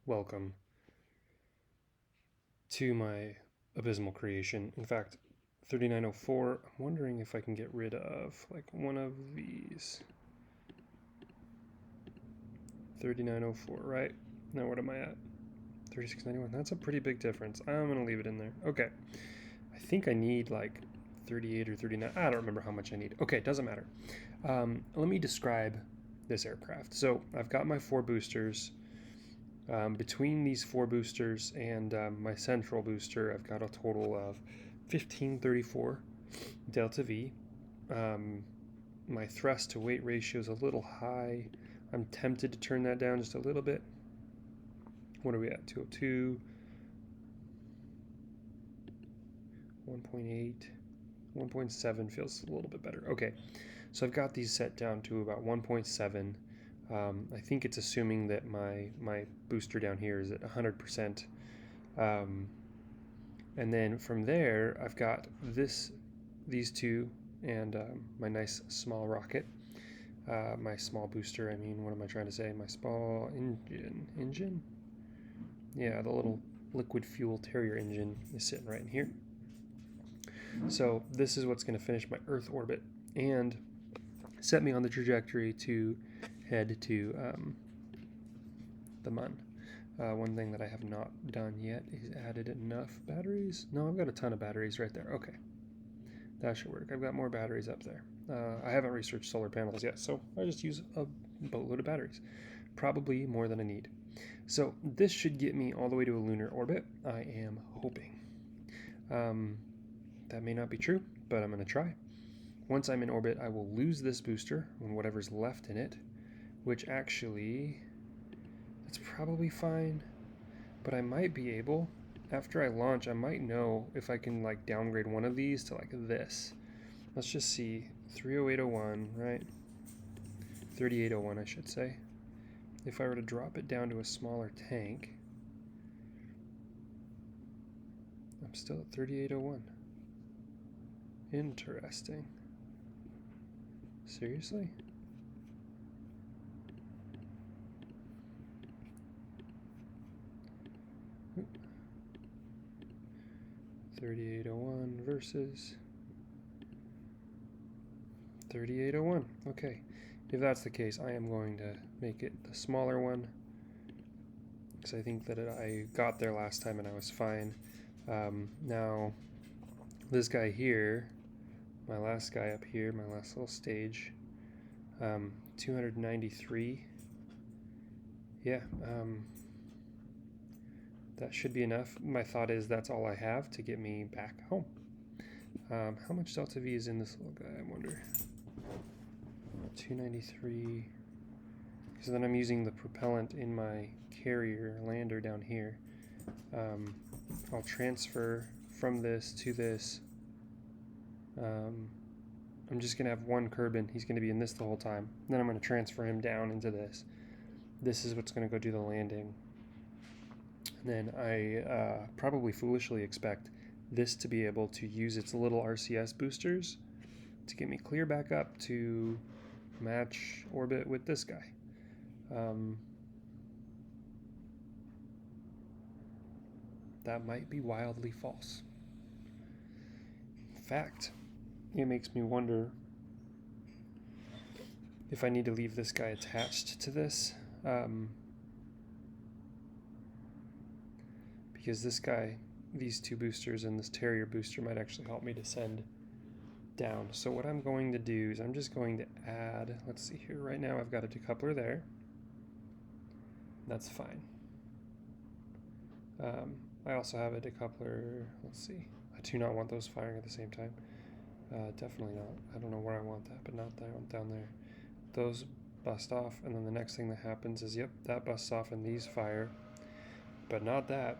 welcome to my abysmal creation. In fact, 3904, I'm wondering if I can get rid of like one of these. 3904, right? Now what am I at? 3691. That's a pretty big difference. I'm going to leave it in there. Okay. I think I need like 38 or 39. I don't remember how much I need. Okay, doesn't matter. Let me describe this aircraft. So I've got my 4 boosters. Between these 4 boosters and my central booster, I've got a total of 1534 delta V. My thrust to weight ratio is a little high. I'm tempted to turn that down just a little bit. What are we at? 202, 1.8, 1.7 feels a little bit better. Okay, so I've got these set down to about 1.7. I think it's assuming that my booster down here is at 100%. And then from there, I've got these two, and my nice small rocket. My small booster, I mean, what am I trying to say? My small engine? Yeah, the little liquid fuel Terrier engine is sitting right in here. So this is what's going to finish my Earth orbit and set me on the trajectory to head to the Mun. One thing that I have not done yet is added enough batteries. No, I've got a ton of batteries right there. Okay, that should work. I've got more batteries up there. I haven't researched solar panels yet, so I just use a boatload of batteries. Probably more than I need. So this should get me all the way to a lunar orbit, I am hoping. That may not be true, but I'm going to try. Once I'm in orbit, I will lose this booster and whatever's left in it, which actually, that's probably fine, but I might be able, after I launch, I might know if I can like downgrade one of these to like this. Let's just see, 30801, right? 3801, I should say. If I were to drop it down to a smaller tank, I'm still at 3801. Interesting. Seriously? Oop. 3801 versus 3801. Okay. If that's the case, I am going to make it the smaller one, because I think that I got there last time and I was fine. Now, this guy here, my last guy up here, my last little stage, 293. Yeah, that should be enough. My thought is that's all I have to get me back home. How much delta V is in this little guy, I wonder? 293. Because then I'm using the propellant in my carrier lander down here. I'll transfer from this to this. I'm just going to have one Kerbin. He's going to be in this the whole time. Then I'm going to transfer him down into this. This is what's going to go do the landing. And then I probably foolishly expect this to be able to use its little RCS boosters to get me clear back up to match orbit with this guy. That might be wildly false. In fact, it makes me wonder if I need to leave this guy attached to this. Because this guy, these 2 boosters and this Terrier booster might actually help me descend down. So what I'm going to do is I'm just going to add, let's see here, right now I've got a decoupler there. That's fine. I also have a decoupler, let's see, I do not want those firing at the same time. Definitely not. I don't know where I want that, but not that one down there. Those bust off, and then the next thing that happens is, yep, that busts off and these fire, but not that.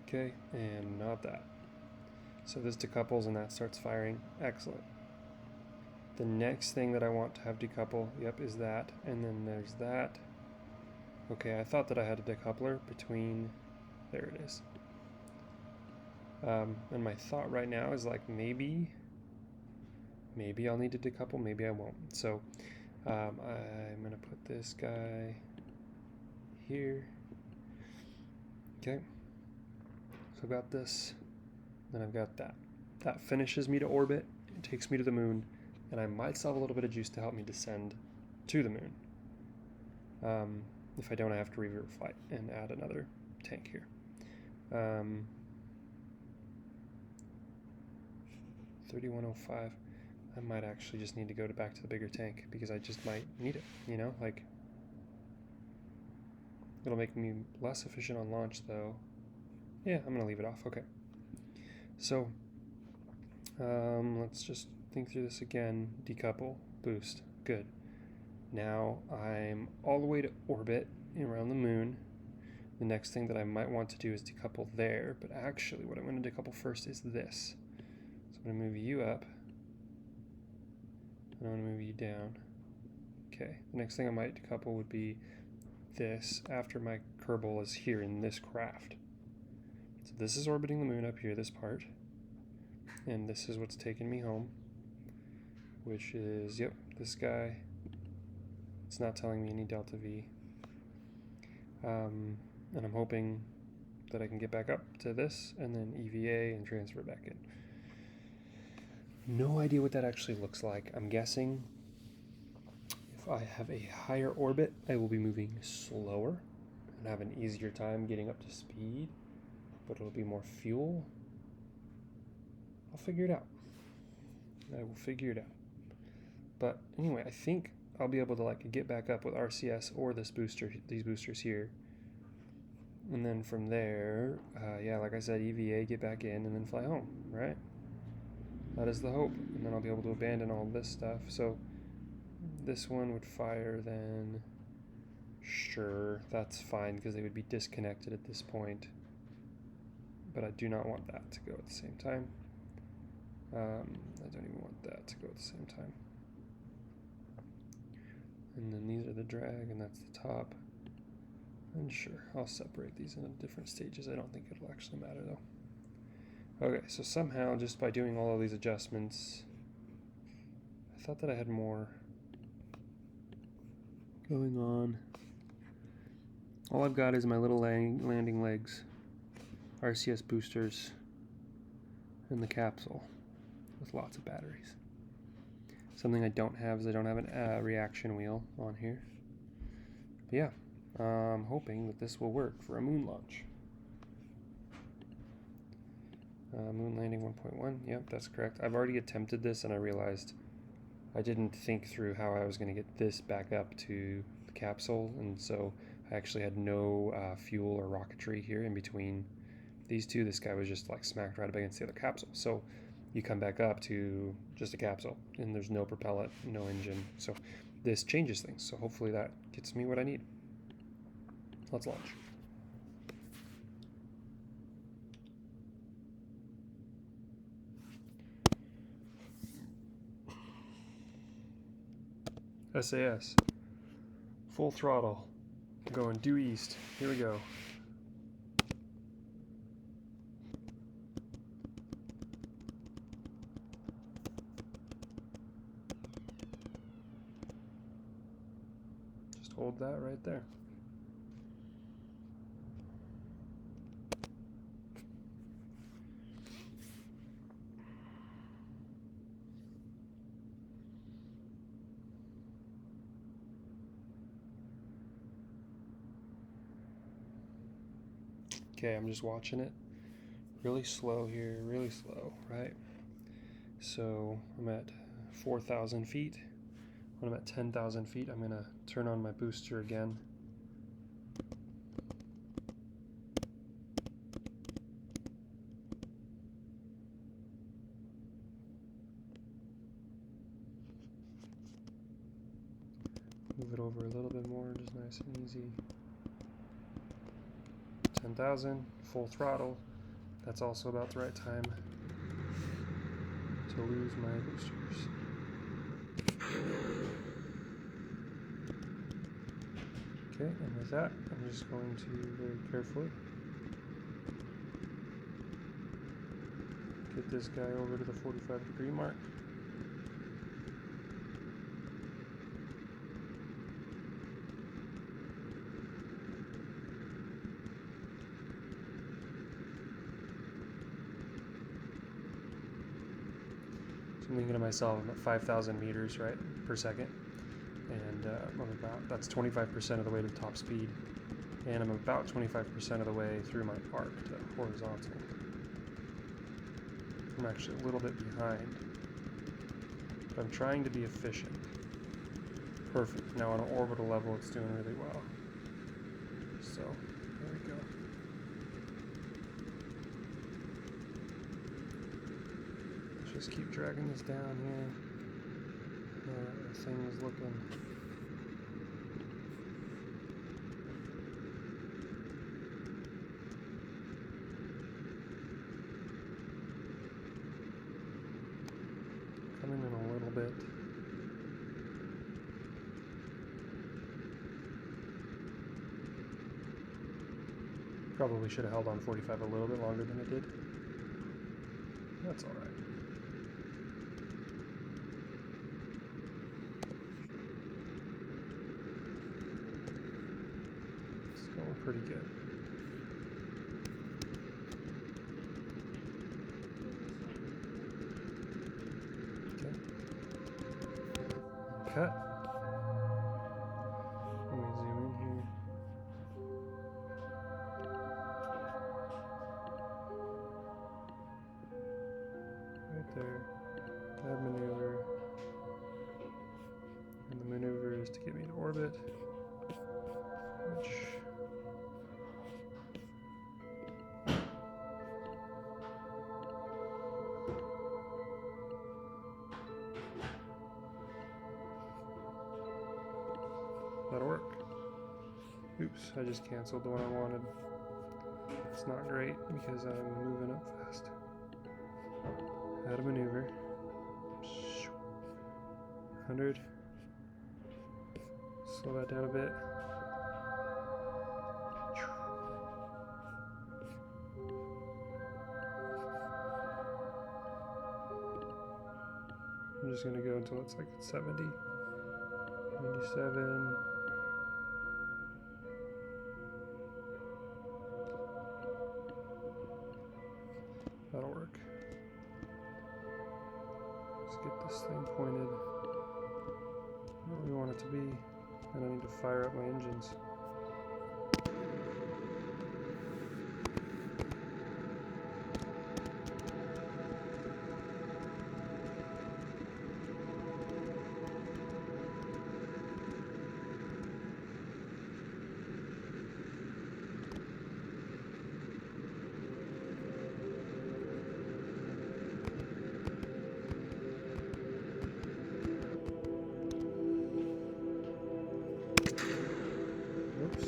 Okay, and not that. So this decouples and that starts firing. Excellent. The next thing that I want to have decouple, yep, is that, and then there's that. Okay, I thought that I had a decoupler between, there it is. And my thought right now is like maybe I'll need to decouple, maybe I won't. So I'm gonna put this guy here. Okay, so I've got this, then I've got that. That finishes me to orbit, it takes me to the moon, and I might still have a little bit of juice to help me descend to the moon. If I don't, I have to revert flight and add another tank here. 3105. I might actually just need to go back to the bigger tank because I just might need it, you know, like it'll make me less efficient on launch though. Yeah, I'm gonna leave it off. Okay, so let's just think through this again. Decouple, boost, good. Now I'm all the way to orbit around the moon. The next thing that I might want to do is decouple there, but actually what I'm going to decouple first is this. So I'm going to move you up, and I'm going to move you down. Okay, the next thing I might decouple would be this after my Kerbal is here in this craft. So this is orbiting the moon up here, this part, and this is what's taking me home, which is, yep, this guy. It's not telling me any delta V. And I'm hoping that I can get back up to this and then EVA and transfer back in. No idea what that actually looks like. I'm guessing if I have a higher orbit, I will be moving slower and have an easier time getting up to speed, but it'll be more fuel. I'll figure it out. I will figure it out. But anyway, I think I'll be able to like get back up with RCS or this booster, these boosters here. And then from there, yeah, like I said, EVA, get back in, and then fly home, right? That is the hope. And then I'll be able to abandon all this stuff. So this one would fire then. Sure, that's fine, because they would be disconnected at this point. But I do not want that to go at the same time. I don't even want that to go at the same time. And then these are the drag, and that's the top. And sure, I'll separate these into different stages. I don't think it'll actually matter though. Okay, so somehow just by doing all of these adjustments, I thought that I had more going on. All I've got is my little landing legs, RCS boosters, and the capsule with lots of batteries. Something I don't have is I don't have a reaction wheel on here. But yeah, I'm hoping that this will work for a moon launch. Moon landing 1.1, yep, that's correct. I've already attempted this and I realized I didn't think through how I was going to get this back up to the capsule, and so I actually had no fuel or rocketry here in between these two. This guy was just like smacked right up against the other capsule. So you come back up to just a capsule and there's no propellant, no engine. So this changes things. So hopefully that gets me what I need. Let's launch. SAS, full throttle, going due east. Here we go. Just hold that right there. Okay, I'm just watching it really slow here, really slow, right? So I'm at 4,000 feet. When I'm at 10,000 feet, I'm gonna turn on my booster again. Move it over a little bit more, just nice and easy. 10,000, full throttle. That's also about the right time to lose my boosters. Okay, and with that, I'm just going to very carefully get this guy over to the 45-degree mark. I'm thinking to myself, I'm at 5,000 meters, right, per second, and that's 25% of the way to top speed, and I'm about 25% of the way through my arc to horizontal. I'm actually a little bit behind, but I'm trying to be efficient. Perfect. Now on an orbital level, it's doing really well. So, there we go. Let's just keep dragging this down here. The thing is looking... coming in a little bit. Probably should have held on 45 a little bit longer than it did. That's alright. It's going pretty good. Okay. Cut. Let me zoom in here. Right there. Add maneuver. And the maneuver is to get me to orbit, which that'll work. Oops, I just canceled the one I wanted. It's not great because I'm moving up fast. Add a maneuver. 100. Slow that down a bit. I'm just going to go until it's like 70, 97. That'll work. Let's get this thing pointed where we want it to be. And I need to fire up my engines. Oops.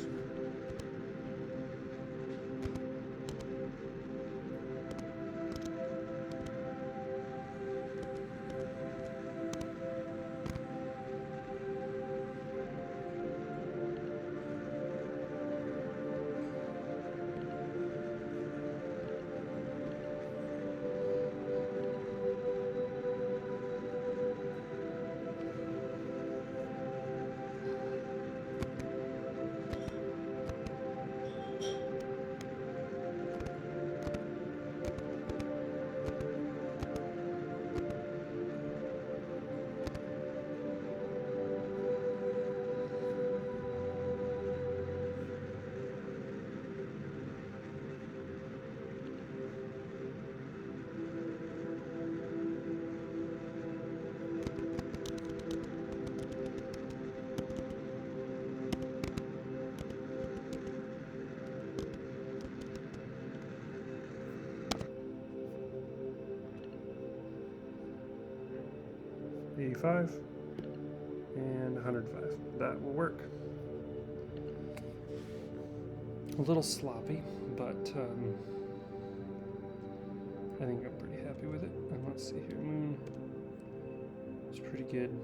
$85 and $105. That will work. A little sloppy, but I think I'm pretty happy with it. And let's see here, moon. It's pretty good.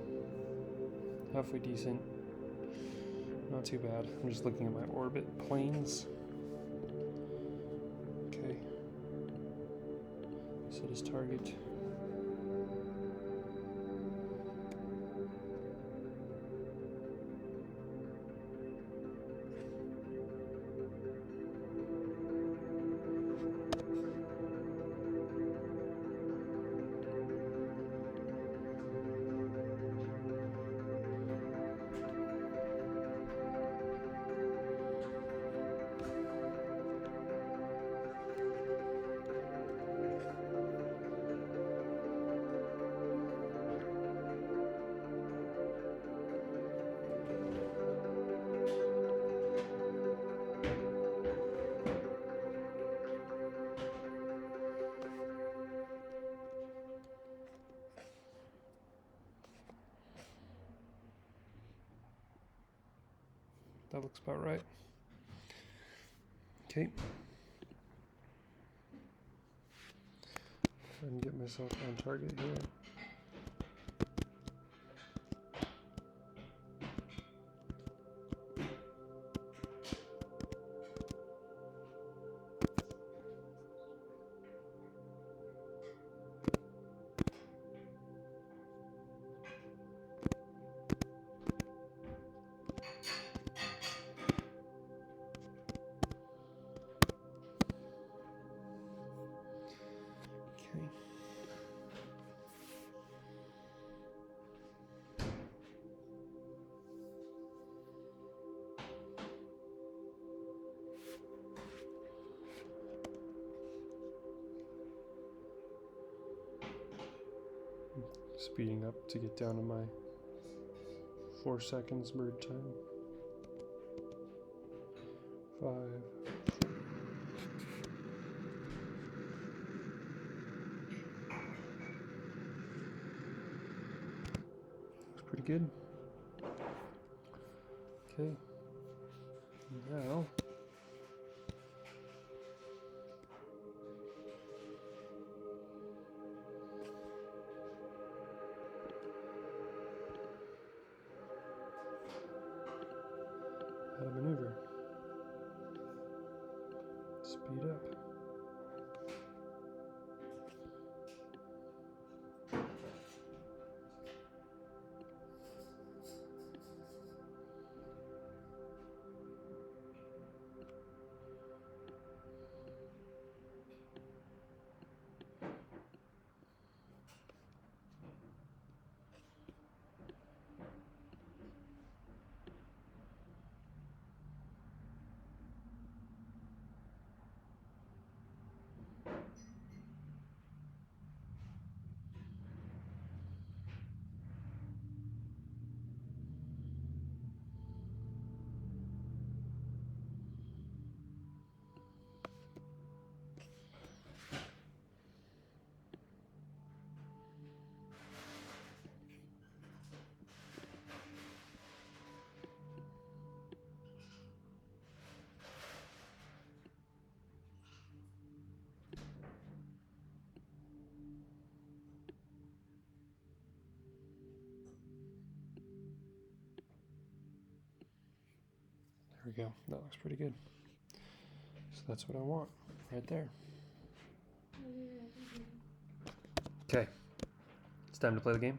Halfway decent. Not too bad. I'm just looking at my orbit planes. Okay. Set as target. That looks about right. Okay. Try and get myself on target here. Speeding up to get down to my 4 seconds bird time. 5. Looks pretty good. Okay. Now how to maneuver. Speed up. There we go. That looks pretty good. So that's what I want right there. Okay. It's time to play the game.